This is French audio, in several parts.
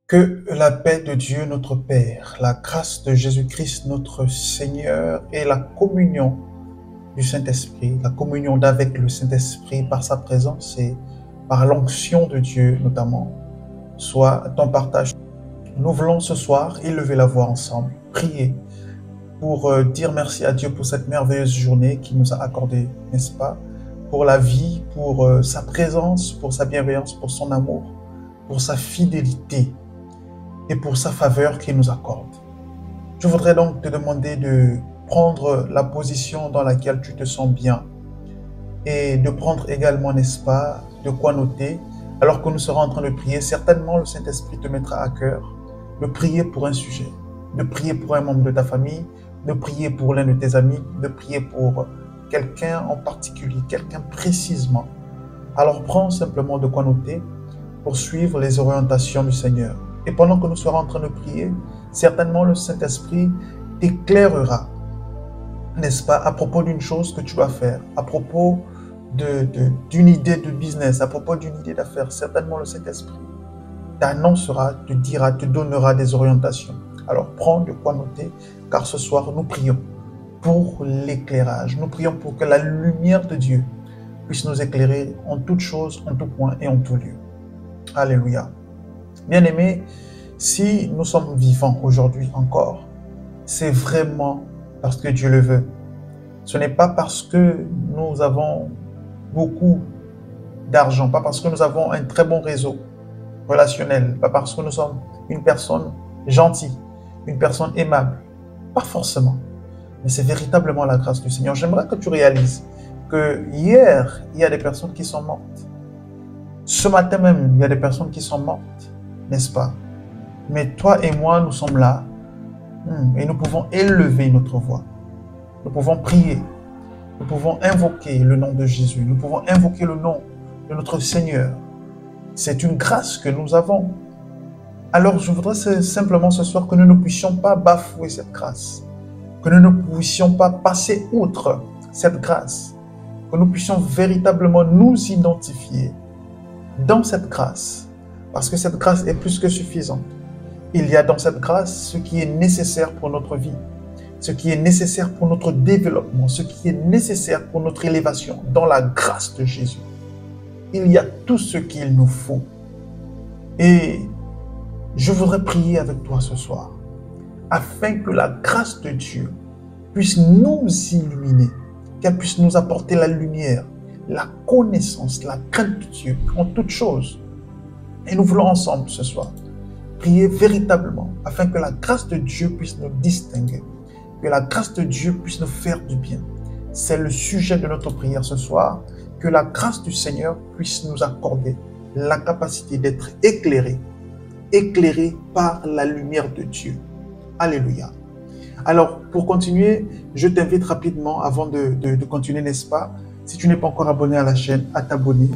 Que la paix de Dieu notre Père, la grâce de Jésus-Christ notre Seigneur et la communion du Saint-Esprit, la communion d'avec le Saint-Esprit par sa présence et par l'onction de Dieu notamment, soit ton partage. Nous voulons ce soir élever la voix ensemble, prier pour dire merci à Dieu pour cette merveilleuse journée qu'il nous a accordée, n'est-ce pas? Pour la vie, pour sa présence, pour sa bienveillance, pour son amour, pour sa fidélité et pour sa faveur qu'il nous accorde. Je voudrais donc te demander de prendre la position dans laquelle tu te sens bien et de prendre également, n'est-ce pas, de quoi noter. Alors que nous serons en train de prier, certainement le Saint-Esprit te mettra à cœur de prier pour un sujet, de prier pour un membre de ta famille, de prier pour l'un de tes amis, de prier pour quelqu'un en particulier, quelqu'un précisément. Alors prends simplement de quoi noter pour suivre les orientations du Seigneur. Et pendant que nous serons en train de prier, certainement le Saint-Esprit t'éclairera, n'est-ce pas, à propos d'une chose que tu dois faire, à propos d'une idée de business, à propos d'une idée d'affaires. Certainement le Saint-Esprit t'annoncera, te dira, te donnera des orientations. Alors prends de quoi noter, car ce soir nous prions pour l'éclairage. Nous prions pour que la lumière de Dieu puisse nous éclairer en toutes choses, en tout point et en tout lieu. Alléluia. Bien-aimés, si nous sommes vivants aujourd'hui encore, c'est vraiment parce que Dieu le veut. Ce n'est pas parce que nous avons beaucoup d'argent, pas parce que nous avons un très bon réseau relationnel, pas parce que nous sommes une personne gentille, une personne aimable. Pas forcément. Mais c'est véritablement la grâce du Seigneur. J'aimerais que tu réalises que hier, il y a des personnes qui sont mortes. Ce matin même, il y a des personnes qui sont mortes, n'est-ce pas? Mais toi et moi, nous sommes là et nous pouvons élever notre voix. Nous pouvons prier. Nous pouvons invoquer le nom de Jésus. Nous pouvons invoquer le nom de notre Seigneur. C'est une grâce que nous avons. Alors, je voudrais simplement ce soir que nous ne puissions pas bafouer cette grâce. Que nous ne puissions pas passer outre cette grâce. Que nous puissions véritablement nous identifier dans cette grâce. Parce que cette grâce est plus que suffisante. Il y a dans cette grâce ce qui est nécessaire pour notre vie, ce qui est nécessaire pour notre développement, ce qui est nécessaire pour notre élévation. Dans la grâce de Jésus, il y a tout ce qu'il nous faut. Et je voudrais prier avec toi ce soir, afin que la grâce de Dieu puisse nous illuminer, qu'elle puisse nous apporter la lumière, la connaissance, la crainte de Dieu en toutes choses. Et nous voulons ensemble ce soir prier véritablement afin que la grâce de Dieu puisse nous distinguer, que la grâce de Dieu puisse nous faire du bien. C'est le sujet de notre prière ce soir, que la grâce du Seigneur puisse nous accorder la capacité d'être éclairés par la lumière de Dieu. Alléluia. Alors, pour continuer, je t'invite rapidement, avant de continuer, n'est-ce pas, si tu n'es pas encore abonné à la chaîne, à t'abonner.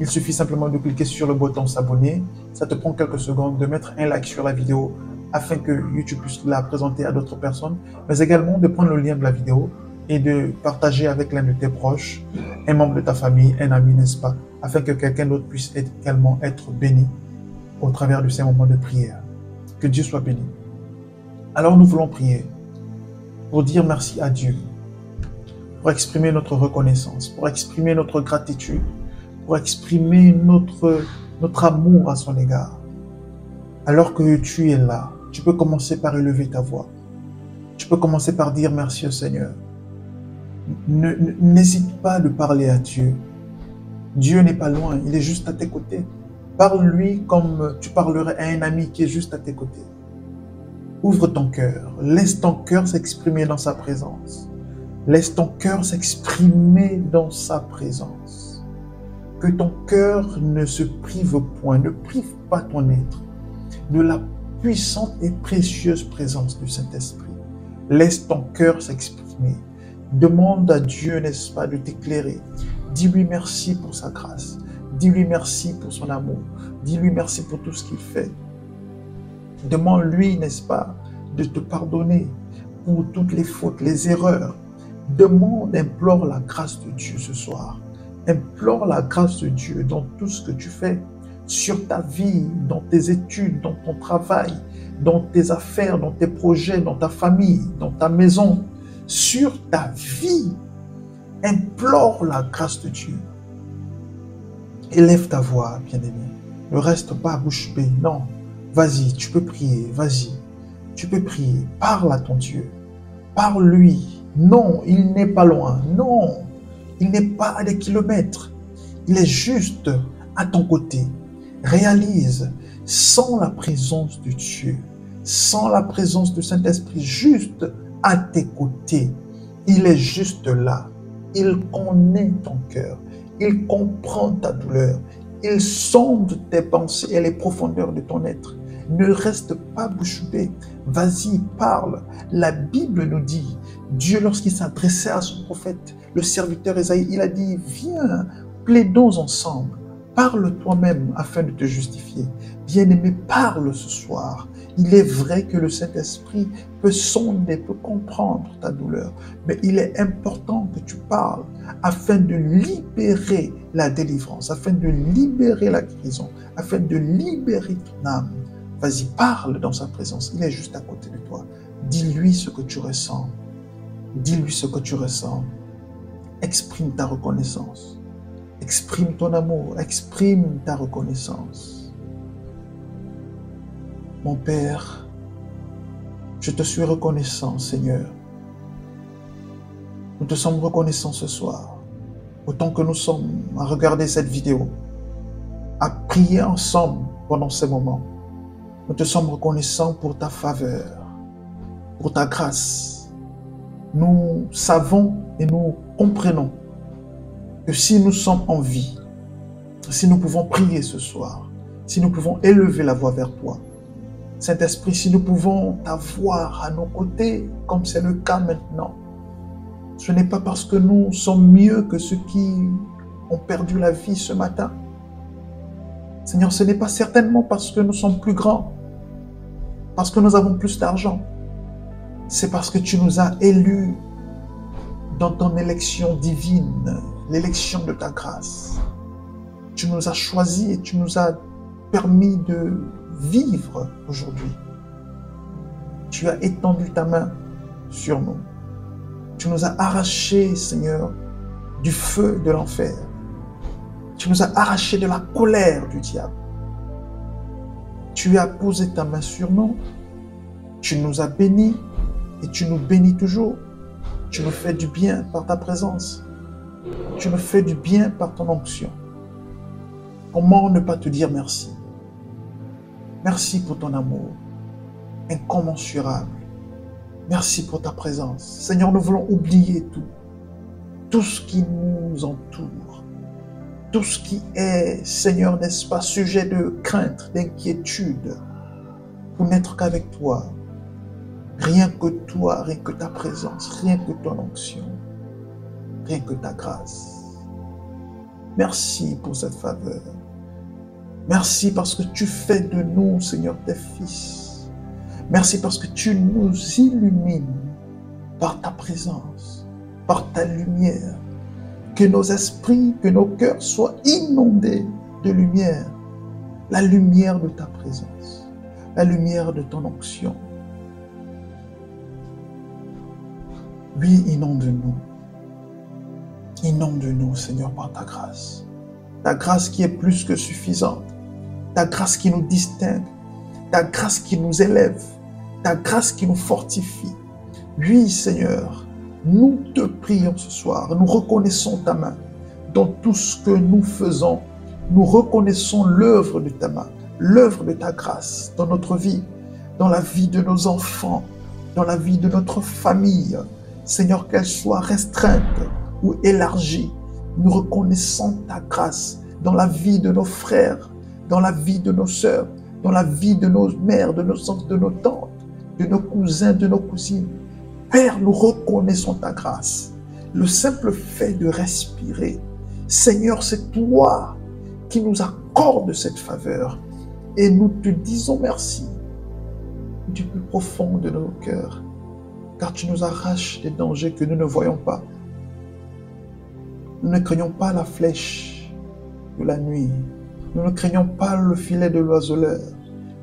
Il suffit simplement de cliquer sur le bouton s'abonner. Ça te prend quelques secondes de mettre un like sur la vidéo afin que YouTube puisse la présenter à d'autres personnes, mais également de prendre le lien de la vidéo et de partager avec l'un de tes proches, un membre de ta famille, un ami, n'est-ce pas, afin que quelqu'un d'autre puisse également être béni au travers de ces moments de prière. Que Dieu soit béni. Alors nous voulons prier pour dire merci à Dieu, pour exprimer notre reconnaissance, pour exprimer notre gratitude, pour exprimer notre amour à son égard. Alors que tu es là, tu peux commencer par élever ta voix. Tu peux commencer par dire merci au Seigneur. N'hésite pas de parler à Dieu. Dieu n'est pas loin, il est juste à tes côtés. Parle-lui comme tu parlerais à un ami qui est juste à tes côtés. Ouvre ton cœur, laisse ton cœur s'exprimer dans sa présence. Laisse ton cœur s'exprimer dans sa présence. Que ton cœur ne se prive point, ne prive pas ton être de la puissante et précieuse présence du Saint-Esprit. Laisse ton cœur s'exprimer. Demande à Dieu, n'est-ce pas, de t'éclairer. Dis-lui merci pour sa grâce. Dis-lui merci pour son amour. Dis-lui merci pour tout ce qu'il fait. Demande-lui, n'est-ce pas, de te pardonner pour toutes les fautes, les erreurs. Demande, implore la grâce de Dieu ce soir. Implore la grâce de Dieu dans tout ce que tu fais. sur ta vie, dans tes études, dans ton travail, dans tes affaires, dans tes projets, dans ta famille, dans ta maison, sur ta vie. Implore la grâce de Dieu. Élève ta voix, bien-aimé. Ne reste pas bouche bée. Non, vas-y, tu peux prier, vas-y. Tu peux prier. Parle à ton Dieu. Parle-lui. Non, il n'est pas loin. Non, il n'est pas à des kilomètres. Il est juste à ton côté. Réalise, sans la présence de Dieu, sans la présence du Saint-Esprit, juste à tes côtés, il est juste là. Il connaît ton cœur. Il comprend ta douleur. Il sonde tes pensées et les profondeurs de ton être. Ne reste pas bouche bée. Vas-y, parle. La Bible nous dit, Dieu, lorsqu'il s'adressait à son prophète, le serviteur Ésaïe, il a dit, viens, plaidons ensemble. Parle toi-même afin de te justifier. Bien-aimé, parle ce soir. Il est vrai que le Saint-Esprit peut sonder, peut comprendre ta douleur, mais il est important que tu parles afin de libérer la délivrance, afin de libérer la guérison, afin de libérer ton âme. Vas-y, parle dans sa présence. Il est juste à côté de toi. Dis-lui ce que tu ressens. Dis-lui ce que tu ressens. Exprime ta reconnaissance. Exprime ton amour. Exprime ta reconnaissance. Mon Père, je te suis reconnaissant, Seigneur. Nous te sommes reconnaissants ce soir. Autant que nous sommes à regarder cette vidéo, à prier ensemble pendant ces moments. Nous te sommes reconnaissants pour ta faveur, pour ta grâce. Nous savons et nous comprenons que si nous sommes en vie, si nous pouvons prier ce soir, si nous pouvons élever la voix vers toi, Saint-Esprit, si nous pouvons t'avoir à nos côtés, comme c'est le cas maintenant, ce n'est pas parce que nous sommes mieux que ceux qui ont perdu la vie ce matin. Seigneur, ce n'est pas certainement parce que nous sommes plus grands, parce que nous avons plus d'argent. C'est parce que tu nous as élus dans ton élection divine, l'élection de ta grâce. Tu nous as choisis et tu nous as permis de vivre aujourd'hui. Tu as étendu ta main sur nous. Tu nous as arrachés, Seigneur, du feu de l'enfer. Tu nous as arrachés de la colère du diable. Tu as posé ta main sur nous. Tu nous as bénis et tu nous bénis toujours. Tu nous fais du bien par ta présence. Tu nous fais du bien par ton onction. Comment ne pas te dire merci? Merci pour ton amour incommensurable. Merci pour ta présence. Seigneur, nous voulons oublier tout ce qui nous entoure, tout ce qui est, Seigneur, n'est-ce pas, sujet de crainte, d'inquiétude, pour n'être qu'avec toi. Rien que toi, rien que ta présence, rien que ton onction, rien que ta grâce. Merci pour cette faveur. Merci parce que tu fais de nous, Seigneur, tes fils. Merci parce que tu nous illumines par ta présence, par ta lumière. Que nos esprits, que nos cœurs soient inondés de lumière. La lumière de ta présence, la lumière de ton onction. Oui, inonde-nous. Inonde-nous, Seigneur, par ta grâce. Ta grâce qui est plus que suffisante. Ta grâce qui nous distingue. Ta grâce qui nous élève. Ta grâce qui nous fortifie. Oui, Seigneur, nous te prions ce soir. Nous reconnaissons ta main. Dans tout ce que nous faisons, nous reconnaissons l'œuvre de ta main, l'œuvre de ta grâce dans notre vie, dans la vie de nos enfants, dans la vie de notre famille. Seigneur, qu'elle soit restreinte ou élargie. Nous reconnaissons ta grâce dans la vie de nos frères, dans la vie de nos sœurs, dans la vie de nos mères, de nos oncles, de nos tantes, de nos cousins, de nos cousines. Père, nous reconnaissons ta grâce. Le simple fait de respirer, Seigneur, c'est toi qui nous accordes cette faveur. Et nous te disons merci du plus profond de nos cœurs, car tu nous arraches des dangers que nous ne voyons pas. Nous ne craignons pas la flèche de la nuit. Nous ne craignons pas le filet de l'oiseleur.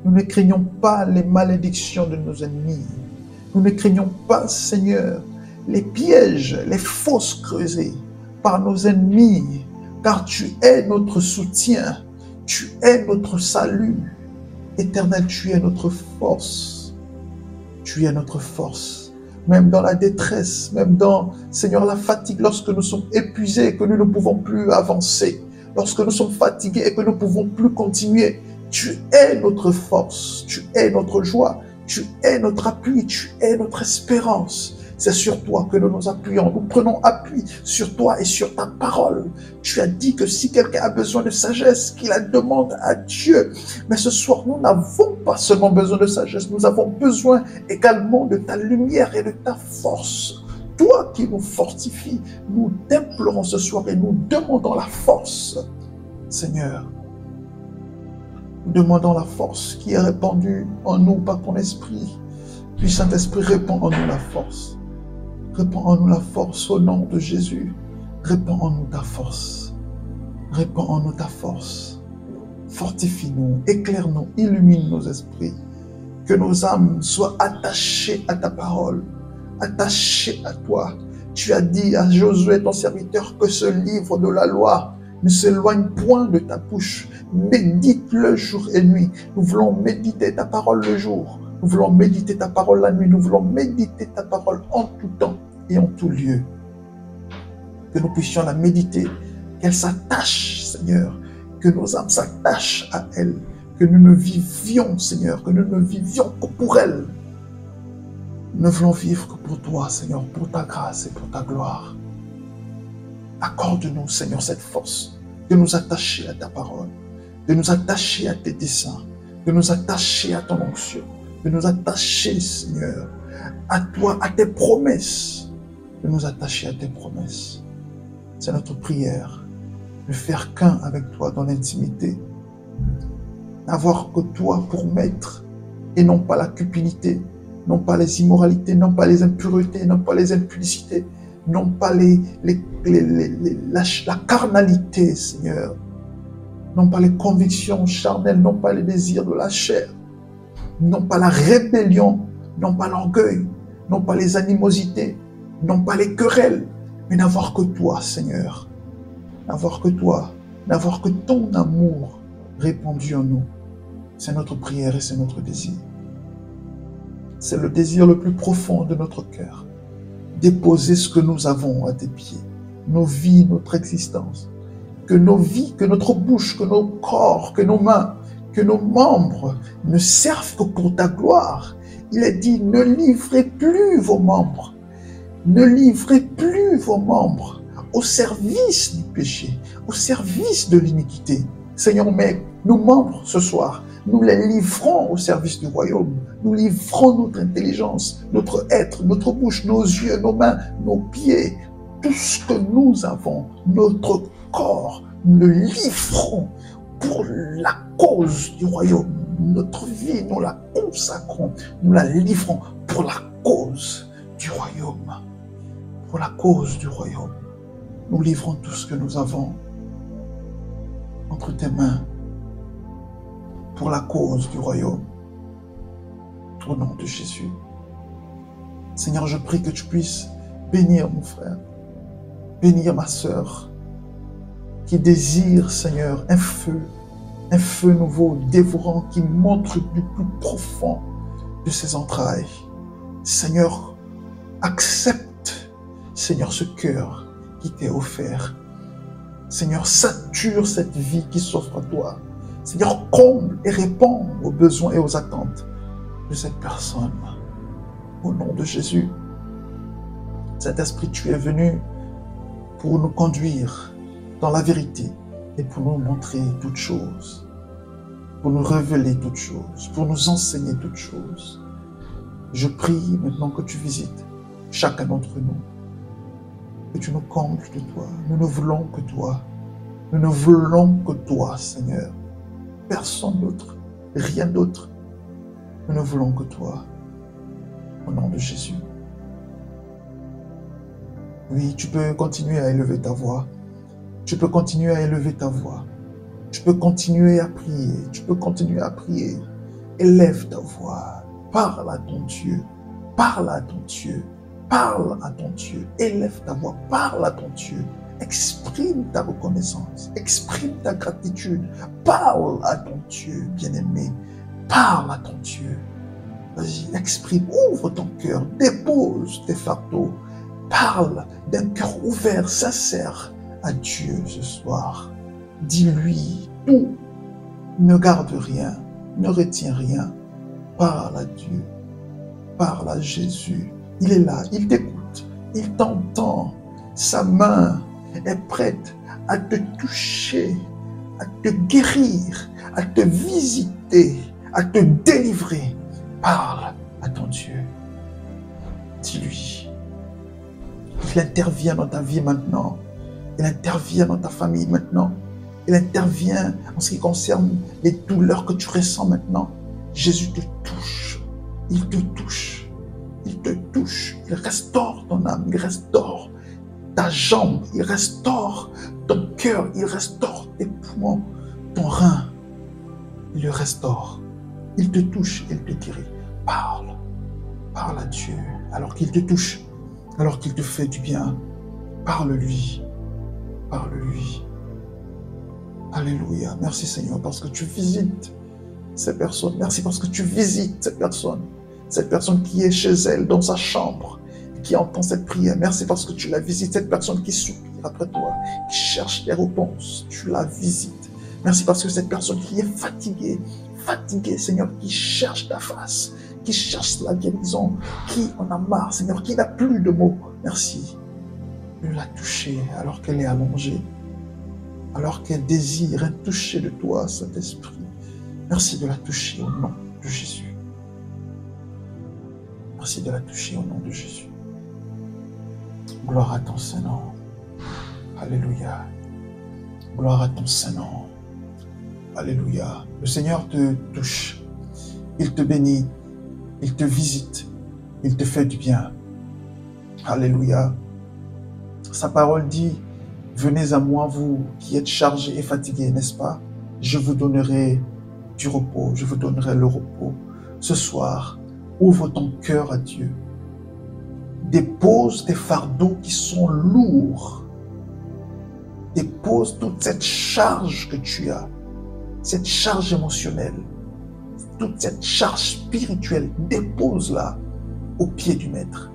Nous ne craignons pas les malédictions de nos ennemis. Nous ne craignons pas, Seigneur, les pièges, les fosses creusées par nos ennemis, car tu es notre soutien, tu es notre salut. Éternel, tu es notre force. Tu es notre force. Même dans la détresse, même dans, Seigneur, la fatigue, lorsque nous sommes épuisés et que nous ne pouvons plus avancer, lorsque nous sommes fatigués et que nous ne pouvons plus continuer, tu es notre force, tu es notre joie, tu es notre appui, tu es notre espérance. C'est sur toi que nous nous appuyons. Nous prenons appui sur toi et sur ta parole. Tu as dit que si quelqu'un a besoin de sagesse, qu'il la demande à Dieu. Mais ce soir, nous n'avons pas seulement besoin de sagesse, nous avons besoin également de ta lumière et de ta force. Toi qui nous fortifies, nous t'implorons ce soir et nous demandons la force. Seigneur, nous demandons la force qui est répandue en nous par ton esprit. Puis Saint-Esprit, répand en nous la force. Répands en nous la force au nom de Jésus. Répands en nous ta force. Répands en nous ta force. Fortifie-nous, éclaire-nous, illumine nos esprits. Que nos âmes soient attachées à ta parole, attachées à toi. Tu as dit à Josué, ton serviteur, que ce livre de la loi ne s'éloigne point de ta bouche. Médite-le jour et nuit. Nous voulons méditer ta parole le jour. Nous voulons méditer ta parole la nuit. Nous voulons méditer ta parole en tout temps et en tout lieu. Que nous puissions la méditer, qu'elle s'attache, Seigneur, que nos âmes s'attachent à elle, que nous ne vivions, Seigneur, que nous ne vivions que pour elle. Nous ne voulons vivre que pour toi, Seigneur, pour ta grâce et pour ta gloire. Accorde-nous, Seigneur, cette force de nous attacher à ta parole, de nous attacher à tes desseins, de nous attacher à ton onction, de nous attacher, Seigneur, à toi, à tes promesses, de nous attacher à tes promesses. C'est notre prière, de faire qu'un avec toi dans l'intimité, n'avoir que toi pour maître, et non pas la cupidité, non pas les immoralités, non pas les impuretés, non pas les impudicités, non pas la carnalité, Seigneur, non pas les convictions charnelles, non pas les désirs de la chair, non pas la rébellion, non pas l'orgueil, non pas les animosités, non pas les querelles, mais n'avoir que toi, Seigneur, n'avoir que toi, n'avoir que ton amour répandu en nous. C'est notre prière et c'est notre désir. C'est le désir le plus profond de notre cœur. Déposer ce que nous avons à tes pieds, nos vies, notre existence, que nos vies, que notre bouche, que nos corps, que nos mains, que nos membres ne servent que pour ta gloire. Il est dit, ne livrez plus vos membres, ne livrez plus vos membres au service du péché, au service de l'iniquité. Seigneur, mais nos membres ce soir, nous les livrons au service du royaume. Nous livrons notre intelligence, notre être, notre bouche, nos yeux, nos mains, nos pieds, tout ce que nous avons, notre corps, nous le livrons pour la cause du royaume. Notre vie, nous la consacrons, nous la livrons pour la cause du royaume. Pour la cause du royaume. Nous livrons tout ce que nous avons entre tes mains pour la cause du royaume. Au nom de Jésus. Seigneur, je prie que tu puisses bénir mon frère, bénir ma sœur, qui désire, Seigneur, un feu nouveau, dévorant, qui montre du plus profond de ses entrailles. Seigneur, accepte, Seigneur, ce cœur qui t'est offert. Seigneur, sature cette vie qui s'offre à toi. Seigneur, comble et réponds aux besoins et aux attentes de cette personne. Au nom de Jésus, Saint-Esprit, tu es venu pour nous conduire dans la vérité et pour nous montrer toutes choses, pour nous révéler toutes choses, pour nous enseigner toutes choses. Je prie maintenant que tu visites chacun d'entre nous, que tu nous combles de toi. Nous ne voulons que toi. Nous ne voulons que toi, Seigneur. Personne d'autre, rien d'autre. Nous ne voulons que toi. Au nom de Jésus. Oui, tu peux continuer à élever ta voix. Tu peux continuer à élever ta voix. Tu peux continuer à prier. Tu peux continuer à prier. Élève ta voix. Parle à ton Dieu. Parle à ton Dieu. Parle à ton Dieu. Élève ta voix. Parle à ton Dieu. Exprime ta reconnaissance. Exprime ta gratitude. Parle à ton Dieu, bien-aimé. Parle à ton Dieu. Vas-y, exprime. Ouvre ton cœur. Dépose tes fardeaux. Parle d'un cœur ouvert, sincère à Dieu ce soir. Dis-lui tout. Ne garde rien. Ne retiens rien. Parle à Dieu. Parle à Jésus. Il est là. Il t'écoute. Il t'entend. Sa main est prête à te toucher, à te guérir, à te visiter, à te délivrer. Parle à ton Dieu. Dis-lui. Il intervient dans ta vie maintenant. Il intervient dans ta famille maintenant. Il intervient en ce qui concerne les douleurs que tu ressens maintenant. Jésus te touche. Il te touche. Il te touche. Il restaure ton âme. Il restaure ta jambe. Il restaure ton cœur. Il restaure tes poumons, ton rein. Il le restaure. Il te touche. Il te guérit. Parle. Parle à Dieu alors qu'il te touche. Alors qu'il te fait du bien. Parle-lui. Parle-lui. Alléluia. Merci Seigneur parce que tu visites ces personnes. Merci parce que tu visites ces personnes. Cette personne qui est chez elle, dans sa chambre, qui entend cette prière. Merci parce que tu la visites. Cette personne qui soupire après toi, qui cherche des réponses, tu la visites. Merci parce que cette personne qui est fatiguée, Seigneur, qui cherche ta face, qui cherche la guérison, qui en a marre, Seigneur, qui n'a plus de mots. Merci de la toucher alors qu'elle est allongée, alors qu'elle désire un toucher de toi, Saint-Esprit. Merci de la toucher au nom de Jésus. Merci de la toucher au nom de Jésus. Gloire à ton Saint-Nom. Alléluia. Gloire à ton Saint-Nom. Alléluia. Le Seigneur te touche. Il te bénit. Il te visite. Il te fait du bien. Alléluia. Sa parole dit, venez à moi, vous qui êtes chargés et fatigués, n'est-ce pas? Je vous donnerai du repos. Je vous donnerai le repos. Ce soir, ouvre ton cœur à Dieu. Dépose tes fardeaux qui sont lourds. Dépose toute cette charge que tu as, cette charge émotionnelle, toute cette charge spirituelle. Dépose-la au pied du Maître.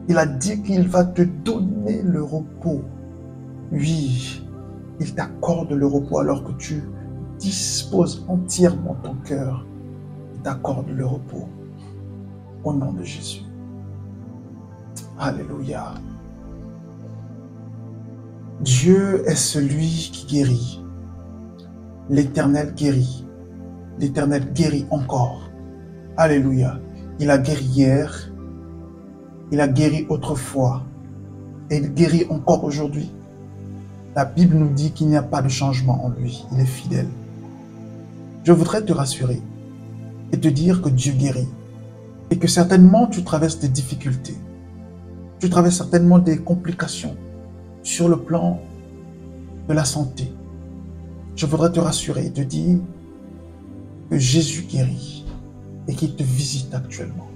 Il a dit qu'il va te donner le repos. Oui, il t'accorde le repos alors que tu disposes entièrement ton cœur. Il t'accorde le repos. Au nom de Jésus. Alléluia. Dieu est celui qui guérit. L'Éternel guérit. L'Éternel guérit encore. Alléluia. Il a guéri hier. Il a guéri autrefois. Et il guérit encore aujourd'hui. La Bible nous dit qu'il n'y a pas de changement en lui. Il est fidèle. Je voudrais te rassurer et te dire que Dieu guérit. Et que certainement tu traverses des difficultés. Tu traverses certainement des complications sur le plan de la santé. Je voudrais te rassurer et te dire que Jésus guérit et qu'il te visite actuellement.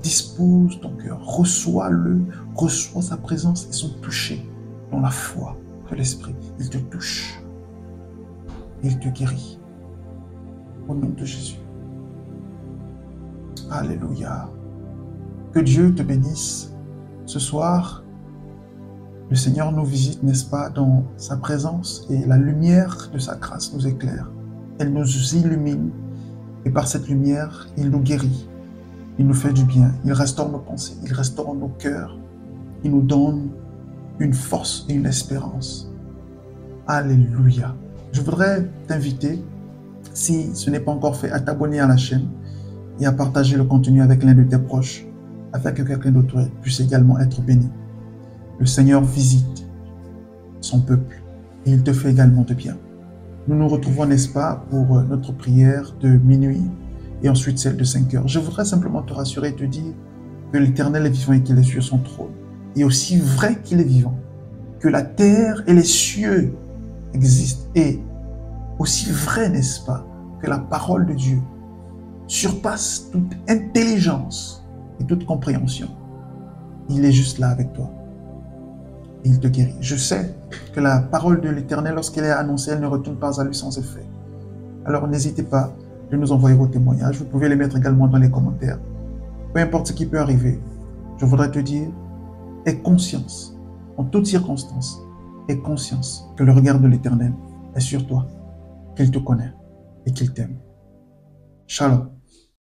Dispose ton cœur, reçois-le, reçois sa présence et son toucher dans la foi de l'Esprit. Il te touche, il te guérit. Au nom de Jésus. Alléluia. Que Dieu te bénisse. Ce soir, le Seigneur nous visite, n'est-ce pas, dans sa présence et la lumière de sa grâce nous éclaire. Elle nous illumine et par cette lumière, il nous guérit. Il nous fait du bien. Il restaure nos pensées. Il restaure nos cœurs. Il nous donne une force et une espérance. Alléluia. Je voudrais t'inviter, si ce n'est pas encore fait, à t'abonner à la chaîne et à partager le contenu avec l'un de tes proches afin que quelqu'un d'autre puisse également être béni. Le Seigneur visite son peuple et il te fait également de bien. Nous nous retrouvons, n'est-ce pas, pour notre prière de minuit et ensuite celle de 5 heures. Je voudrais simplement te rassurer et te dire que l'Éternel est vivant et qu'il est sur son trône. Et aussi vrai qu'il est vivant, que la terre et les cieux existe et aussi vrai, n'est-ce pas, que la parole de Dieu surpasse toute intelligence et toute compréhension. Il est juste là avec toi. Et il te guérit. Je sais que la parole de l'Éternel, lorsqu'elle est annoncée, elle ne retourne pas à lui sans effet. Alors n'hésitez pas de nous envoyer vos témoignages. Vous pouvez les mettre également dans les commentaires. Peu importe ce qui peut arriver, je voudrais te dire, aie conscience, en toutes circonstances, aie conscience que le regard de l'Éternel est sur toi, qu'il te connaît et qu'il t'aime. Shalom.